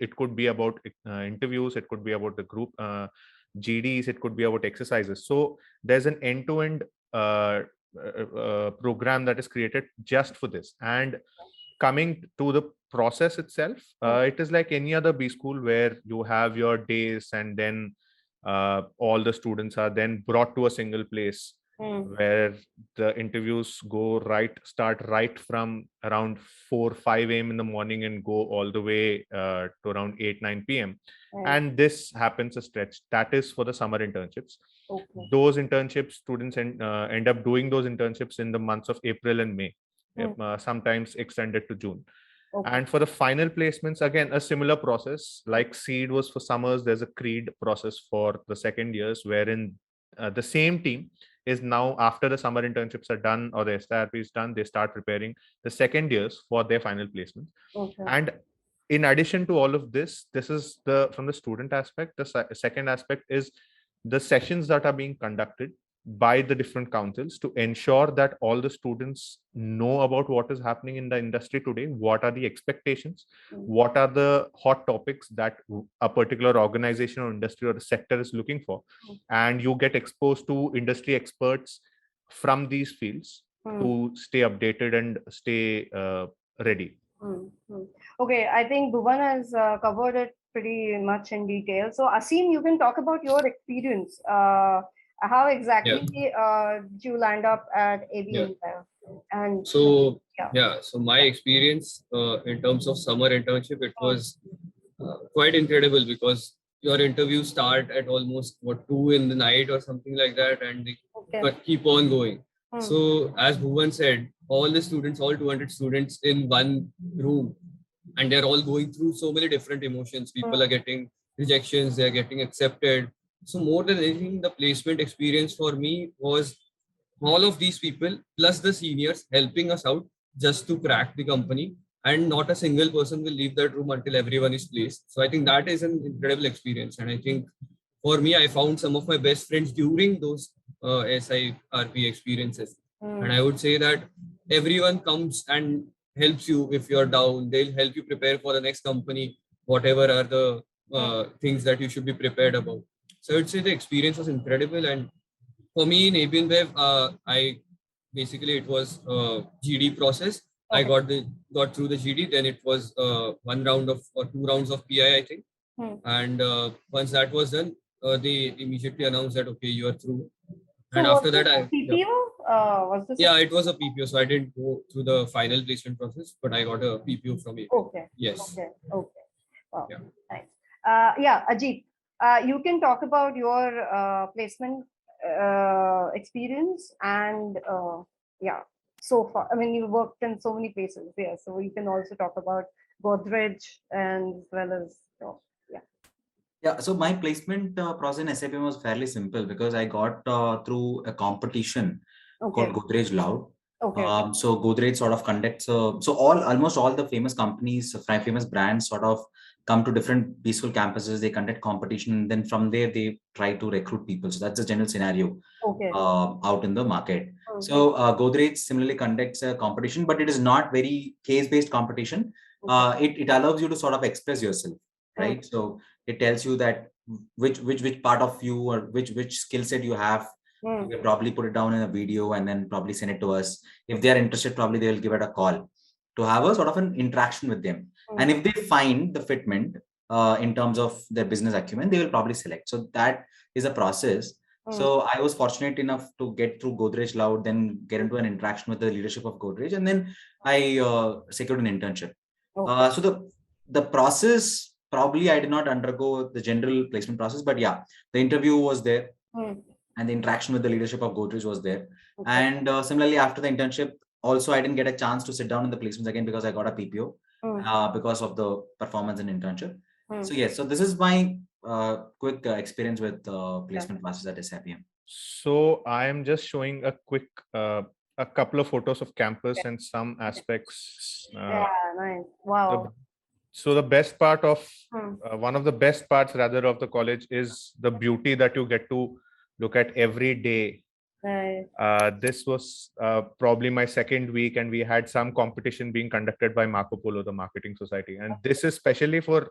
It could be about interviews, it could be about the group GDs, it could be about exercises. So there's an end-to-end program that is created just for this. And coming to the process itself, it is like any other B school where you have your days, and then all the students are then brought to a single place where the interviews start right from around 4-5 a.m. in the morning and go all the way to around 8-9 p.m. And this happens a stretch. That is for the summer internships. Those internships, students end up doing those internships in the months of April and May, sometimes extended to June. And for the final placements, again, a similar process. Like SEED was for summers, there's a CREED process for the second years, wherein the same team is now, after the summer internships are done or the SIRP is done, they start preparing the second years for their final placement. And in addition to all of this, this is from the student aspect. The second aspect is the sessions that are being conducted by the different councils to ensure that all the students know about what is happening in the industry today, what are the expectations, what are the hot topics that a particular organization or industry or a sector is looking for. And you get exposed to industry experts from these fields to stay updated and stay ready. Okay, I think Bhuvan has covered it pretty much in detail. So Asim, you can talk about your experience. How exactly did you land up at ABM? And so my experience in terms of summer internship, it was quite incredible, because your interviews start at almost 2 in the night or something like that, and they keep on going. So as Bhuvan said, all the students, all 200 students in one room, and they're all going through so many different emotions. People are getting rejections, they're getting accepted. So more than anything, the placement experience for me was all of these people plus the seniors helping us out just to crack the company, and not a single person will leave that room until everyone is placed. So I think that is an incredible experience. And I think for me, I found some of my best friends during those SIRP experiences. And I would say that everyone comes and helps you if you're down. They'll help you prepare for the next company, whatever are the things that you should be prepared about. So I would say the experience was incredible. And for me in ABN Web, I basically it was GD process. I got through the GD. Then it was one round of or two rounds of PI, I think. And once that was done, they immediately announced that okay, you are through. So and after that, PPO? Was this it was a PPO. So I didn't go through the final placement process, but I got a PPO from it. Okay. Yes. Okay. Wow. Yeah. Nice. Ajit, you can talk about your placement experience and so far. I mean, you worked in so many places there, so you can also talk about Godrej and as well as Yeah, so my placement process in SIBM was fairly simple because I got through a competition called Godrej Loud. So Godrej sort of conducts, so almost all the famous companies, famous brands sort of come to different peaceful campuses, they conduct competition, and then from there they try to recruit people. So that's the general scenario out in the market. So Godrej similarly conducts a competition, but it is not very case-based competition. It allows you to sort of express yourself, right? So it tells you that which part of you or which skill set you have. You can probably put it down in a video and then probably send it to us. If they are interested, probably they will give it a call to have a sort of an interaction with them. And if they find the fitment in terms of their business acumen, they will probably select. So that is a process. So I was fortunate enough to get through Godrej Loud, then get into an interaction with the leadership of Godrej, and then I secured an internship. So the process, probably I did not undergo the general placement process, but yeah, the interview was there and the interaction with the leadership of Godrej was there. And similarly, after the internship, also I didn't get a chance to sit down in the placements again because I got a PPO because of the performance and internship. So yes, so this is my quick experience with placement process at SIBM. So I am just showing a quick, a couple of photos of campus and some aspects. Nice. Wow. So the best part of one of the best parts rather of the college is the beauty that you get to look at every day. This was probably my second week, and we had some competition being conducted by Marco Polo, the marketing society. And this is especially for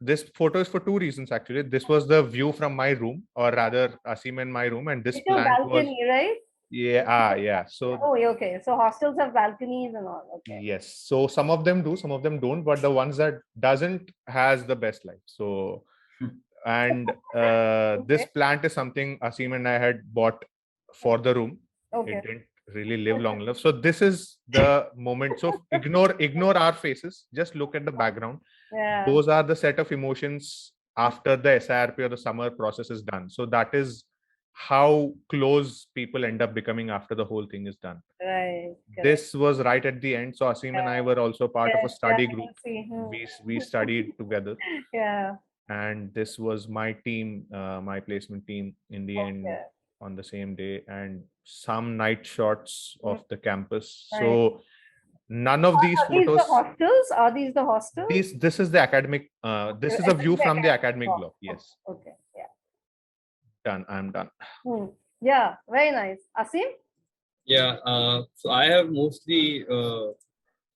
this photo is for two reasons actually. This was the view from my room, or rather Asim and my room, and this plant balcony, was right? Yeah. So okay. So hostels have balconies and all. Okay. Yes. So some of them do, some of them don't, but the ones that doesn't has the best light. So and this plant is something Asim and I had bought for the room. It didn't really live long enough. So this is the moment. So ignore our faces. Just look at the background. Those are the set of emotions after the SIRP or the summer process is done. So that is how close people end up becoming after the whole thing is done. This was right at the end. So Asim and I were also part of a study group. We studied together. And this was my team, my placement team in the end on the same day, and some night shots of the campus. So none of these photos. Are these the hostels? This is the academic. This is a view from the academic block. Yes. Okay. Yeah. Done. I'm done. Yeah. Very nice. Asim? Yeah. So I have mostly, I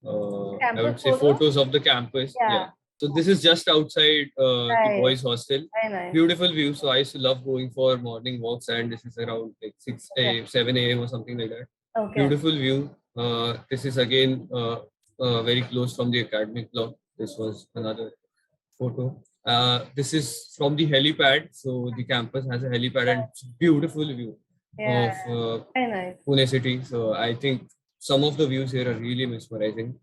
would say, photos of the campus. Yeah. So this is just outside the boys' hostel. Beautiful view. So I used to love going for morning walks, and this is around like 7 a.m. or something like that. Beautiful view. This is again very close from the academic block. This was another photo. This is from the helipad. So the campus has a helipad and beautiful view of Pune city. So I think some of the views here are really mesmerizing.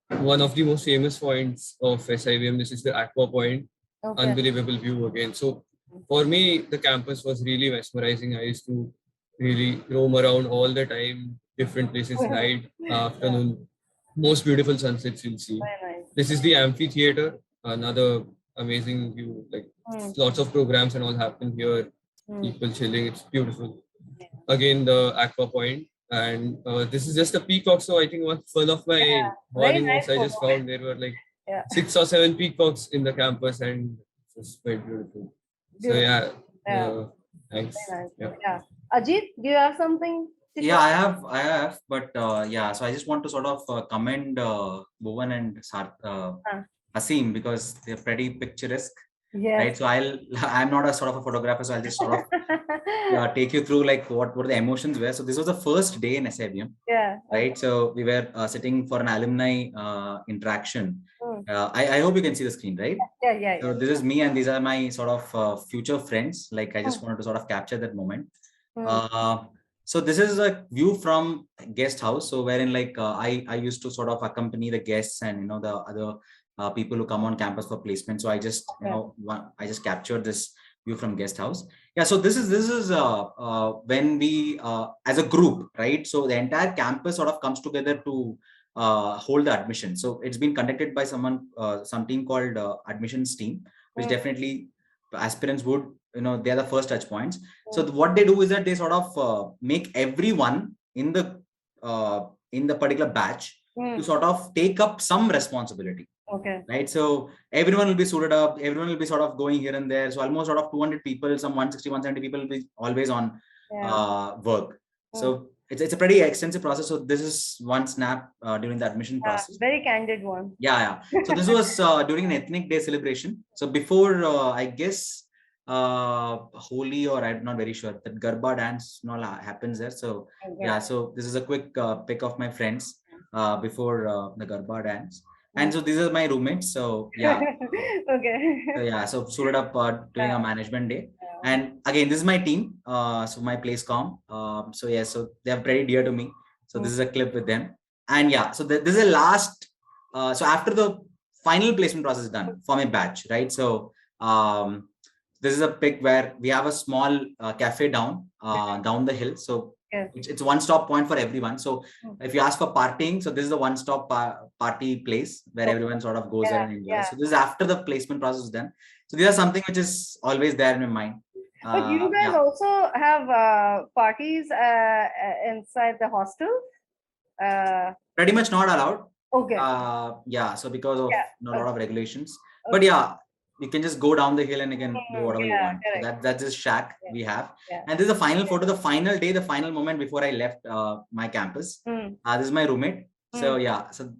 One of the most famous points of SIBM, this is the Aqua Point. Unbelievable view again. So for me, the campus was really mesmerizing. I used to really roam around all the time, different places, night, afternoon. Most beautiful sunsets you'll see. This is the amphitheater, another amazing view. Like lots of programs and all happen here. People chilling. It's beautiful. Again, the Aqua Point. And this is just a peacock. So I think one of my morning walks, I just found there were like 6 or 7 peacocks in the campus, and it was quite beautiful. So Thanks. Very nice. Yeah. Yeah. Ajit, do you have something? to Yeah, share? I have, but yeah. So I just want to sort of commend Bhuvan and Hasim because they're pretty picturesque, right? Yes. So I'm not a sort of a photographer, so I'll just sort of take you through like what the emotions were. So this was the first day in SIBM, Yeah. right? So we were sitting for an alumni interaction. Mm. I hope you can see the screen, right? Yeah. So this is me, and these are my sort of future friends. Like I just wanted to sort of capture that moment. So this is a view from guest house. So wherein like I used to sort of accompany the guests and the other people who come on campus for placement. So I just I just captured this view from guest house. Yeah. So this is when we as a group, right? So the entire campus sort of comes together to hold the admission. So it's been conducted by some team called admissions team, which definitely aspirants would they're the first touch points. So what they do is that they sort of make everyone in the particular batch to sort of take up some responsibility. Okay. Right. So everyone will be suited up. Everyone will be sort of going here and there. So almost sort of 200 people, some 160, 170 people will be always on work. So it's a pretty extensive process. So this is one snap during the admission process. Very candid one. Yeah. So this was during an ethnic day celebration. So before, I guess, Holi, or I'm not very sure, that Garba dance and all happens there. So yeah, so this is a quick pic of my friends before the Garba dance. And so these are my roommates. So yeah. Okay. So yeah, so suited up during a management day. And again, this is my team. So my place com. So yeah, so they are very dear to me. So this is a clip with them. And yeah, so this is the last. So after the final placement process is done for my batch, right? So this is a pic where we have a small cafe down the hill. So it's one stop point for everyone. So if you ask for partying, so this is the one stop party place where everyone sort of goes there and enjoys. So this is after the placement process is done. So these are something which is always there in my mind. But you guys also have parties inside the hostel? Pretty much not allowed. Okay. Yeah. So because of a lot of regulations, but yeah, you can just go down the hill and you can do whatever you want. So that's this shack we have. And this is the final photo, the final day, the final moment before I left my campus. This is my roommate. So yeah, so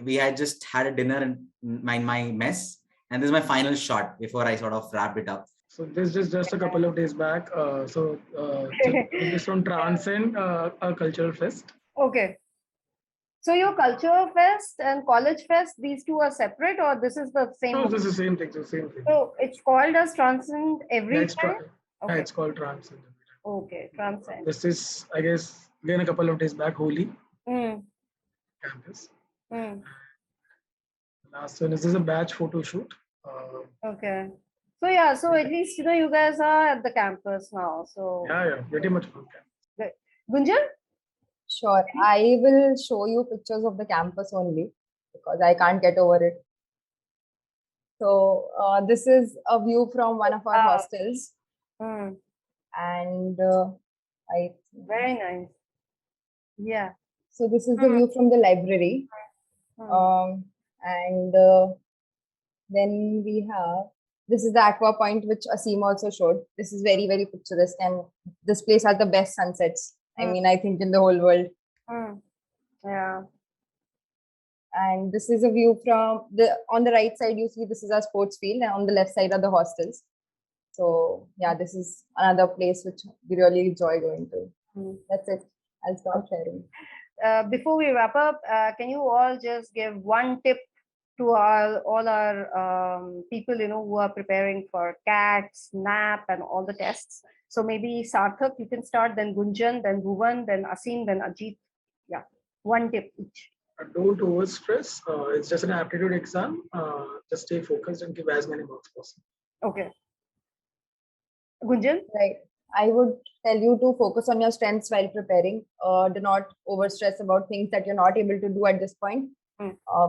we had just had a dinner in my mess, and this is my final shot before I sort of wrapped it up. So this is just a couple of days back. This from Transcend, a cultural fest. Okay. So your culture fest and college fest, these two are separate, or this is the same? No, this is the same thing. So it's called as Transcend every time? Yeah, it's called Transcend. Okay, Transcend. This is, I guess, again a couple of days back, Holi. Campus. Last one, this is a batch photo shoot. Okay. So yeah, so at least you guys are at the campus now. So yeah, pretty much on campus. Gunjan? Sure. I will show you pictures of the campus only because I can't get over it. So this is a view from one of our hostels. And very nice. Yeah. So this is the view from the library. And then we have, this is the aqua point, which Asim also showed. This is very, very picturesque, and this place has the best sunsets. I mean, I think in the whole world. Yeah. And this is a view from on the right side, you see this is our sports field, and on the left side are the hostels. So yeah, this is another place which we really enjoy going to. That's it. I'll stop sharing. Before we wrap up, can you all just give one tip to all our people, who are preparing for CAT, SNAP, and all the tests? So maybe Sarthak, you can start, then Gunjan, then Bhuvan, then Asim, then Ajit. Yeah, one tip each. Don't overstress. It's just an aptitude exam. Just stay focused and give as many marks possible. Okay. Gunjan? Right. I would tell you to focus on your strengths while preparing. Do not overstress about things that you're not able to do at this point.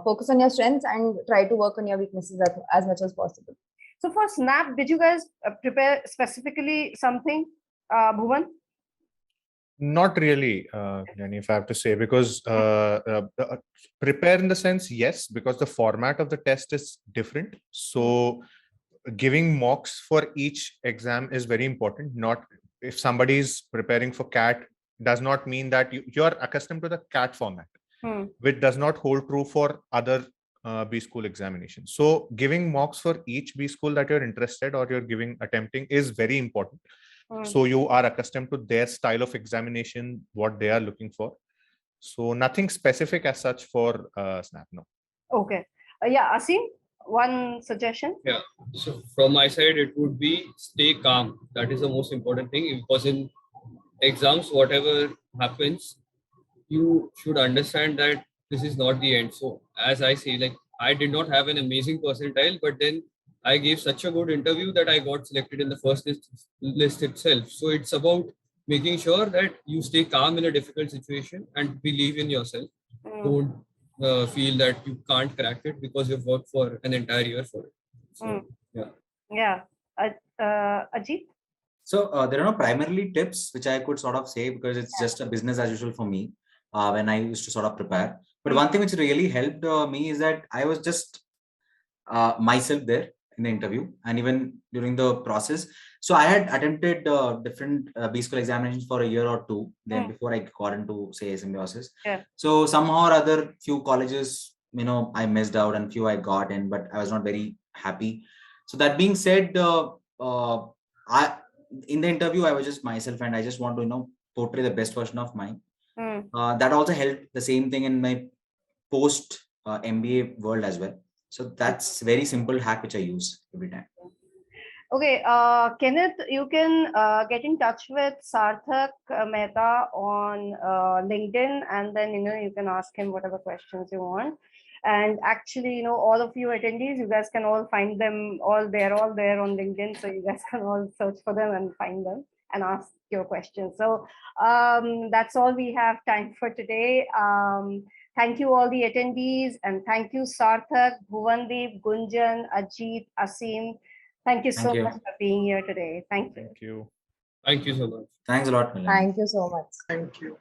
Focus on your strengths and try to work on your weaknesses as much as possible. So for SNAP, did you guys prepare specifically something, Bhuvan? Not really, if I have to say, because prepare in the sense, yes, because the format of the test is different. So giving mocks for each exam is very important. Not if somebody is preparing for CAT, does not mean that you're accustomed to the CAT format, which does not hold true for other B school examinations. So giving mocks for each B school that you're interested or you're attempting is very important. So you are accustomed to their style of examination, what they are looking for. So nothing specific as such for SNAP, no. Okay. Yeah, Asim, one suggestion? Yeah. So from my side, it would be stay calm. That is the most important thing, because in exams, whatever happens, you should understand that this is not the end. So as I say, like, I did not have an amazing percentile, but then I gave such a good interview that I got selected in the first list itself. So it's about making sure that you stay calm in a difficult situation and believe in yourself. Don't feel that you can't crack it because you've worked for an entire year for it. So, Yeah. Ajit? So there are no primarily tips which I could sort of say, because it's just a business as usual for me when I used to sort of prepare. But one thing which really helped me is that I was just myself there in the interview and even during the process. So I had attempted different B school examinations for a year or two then before I got into, say, symbiosis. So somehow or other, few colleges, I missed out and few I got in, but I was not very happy. So that being said, in the interview, I was just myself and I just want to, portray the best version of mine. That also helped the same thing in my post MBA world as well. So that's very simple hack which I use every time. Okay, Kenneth, you can get in touch with Sarthak Mehta on LinkedIn, and then you can ask him whatever questions you want. And actually, all of you attendees, you guys can all find them all there on LinkedIn. So you guys can all search for them and find them and ask your questions. So that's all we have time for today. Thank you all the attendees, and thank you Sarthak, Bhuvandeep, Gunjan, Ajit, Asim. Thank you so much for being here today. Thank you. Thank you. Thank you so much. Thanks a lot, Milan. Thank you so much. Thank you.